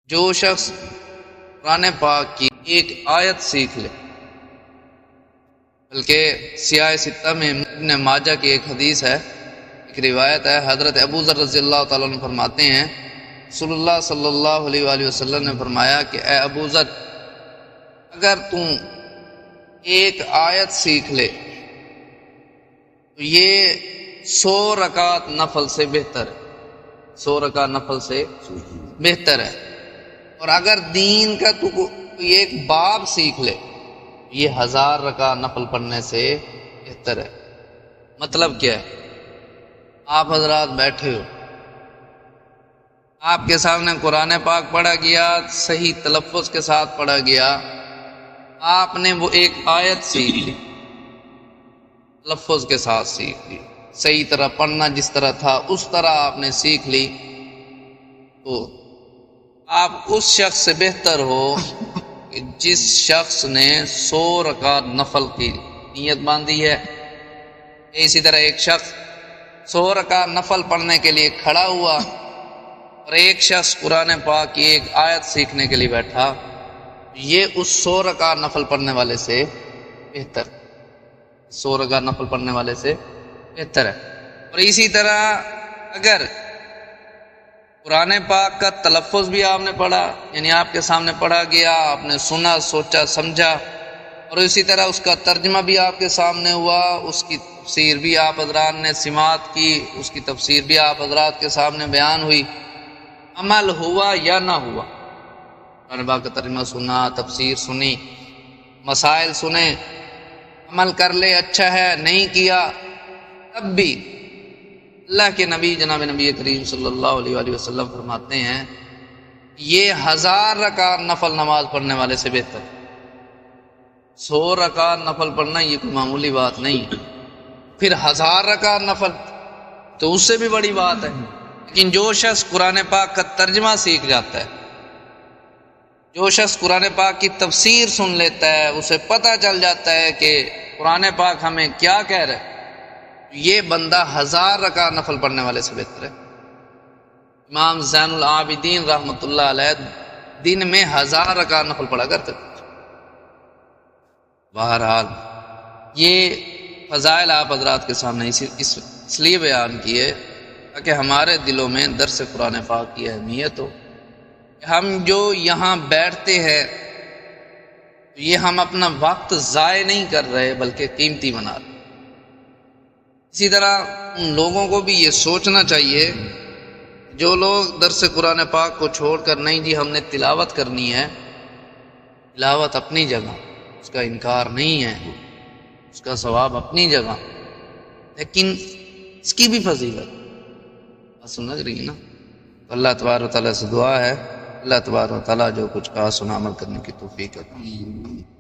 جو شخص قرآن پاک کی ایک آیت سیکھ لے، بلکہ سیاہ ستہ میں ابن ماجہ کی ایک حدیث ہے، ایک روایت ہے، حضرت ابو ذر رضی اللہ تعالیٰ عنہ فرماتے ہیں رسول اللہ صلی اللہ علیہ وآلہ وسلم نے فرمایا کہ اے ابو ذر، اگر تم ایک آیت سیکھ لے تو یہ 100 رکعت نفل سے بہتر ہے، 100 رکعت نفل سے بہتر ہے۔ اور اگر دین کا تو ایک باب سیکھ لے یہ 1000 رکعت نفل پڑھنے سے بہتر ہے۔ مطلب کیا ہے؟ آپ حضرات بیٹھے ہو، آپ کے سامنے قرآن پاک پڑھا گیا، صحیح تلفظ کے ساتھ پڑھا گیا، آپ نے وہ ایک آیت سیکھ لی، تلفظ کے ساتھ سیکھ لی، صحیح طرح پڑھنا جس طرح تھا اس طرح آپ نے سیکھ لی، تو آپ اس شخص سے بہتر ہو کہ جس شخص نے 100 رکعت نفل کی نیت باندھی ہے۔ اسی طرح ایک شخص 100 رکعت نفل پڑھنے کے لیے کھڑا ہوا اور ایک شخص قرآن پاک کی ایک آیت سیکھنے کے لیے بیٹھا، یہ اس 100 رکعت نفل پڑھنے والے سے بہتر، 100 رکعت نفل پڑھنے والے سے بہتر ہے۔ اور اسی طرح اگر قرآن پاک کا تلفظ بھی آپ نے پڑھا، یعنی آپ کے سامنے پڑھا گیا، آپ نے سنا، سوچا، سمجھا، اور اسی طرح اس کا ترجمہ بھی آپ کے سامنے ہوا، اس کی تفسیر بھی آپ حضرات نے سماعت کی، اس کی تفسیر بھی آپ حضرات کے سامنے بیان ہوئی، عمل ہوا یا نہ ہوا، قرآن پاک کا ترجمہ سنا، تفسیر سنی، مسائل سنے، عمل کر لے، اچھا ہے، نہیں کیا، تب بھی اللہ کے نبی جناب نبی کریم صلی اللہ علیہ وآلہ وسلم فرماتے ہیں یہ 1000 رکعت نفل نماز پڑھنے والے سے بہتر ہے۔ 100 رکعت نفل پڑھنا یہ کوئی معمولی بات نہیں ہے، پھر 1000 رکعت نفل تو اس سے بھی بڑی بات ہے۔ لیکن جو شخص قرآن پاک کا ترجمہ سیکھ جاتا ہے، جو شخص قرآن پاک کی تفسیر سن لیتا ہے، اسے پتہ چل جاتا ہے کہ قرآن پاک ہمیں کیا کہہ رہا ہے، یہ بندہ 1000 رکعت نفل پڑھنے والے سے بہتر ہے۔ امام زین العابدین رحمۃ اللہ علیہ دن میں 1000 رکعت نفل پڑھا کرتے تھے۔ بہرحال یہ فضائل آپ حضرات کے سامنے اس لیے بیان کیے تاکہ ہمارے دلوں میں درس قرآن پاک کی اہمیت ہو۔ ہم جو یہاں بیٹھتے ہیں یہ ہم اپنا وقت ضائع نہیں کر رہے بلکہ قیمتی بنا رہے۔ اسی طرح ان لوگوں کو بھی یہ سوچنا چاہیے جو لوگ درس قرآن پاک کو چھوڑ کر نہیں جی ہم نے تلاوت کرنی ہے، تلاوت اپنی جگہ، اس کا انکار نہیں ہے، اس کا ثواب اپنی جگہ، لیکن اس کی بھی فضیلت سمجھ رہی ہے نا۔ اللہ تبارک و تعالیٰ سے دعا ہے اللہ تبارک و تعالیٰ جو کچھ کہا سنا عمل کرنے کی توفیق عطا فرمائے۔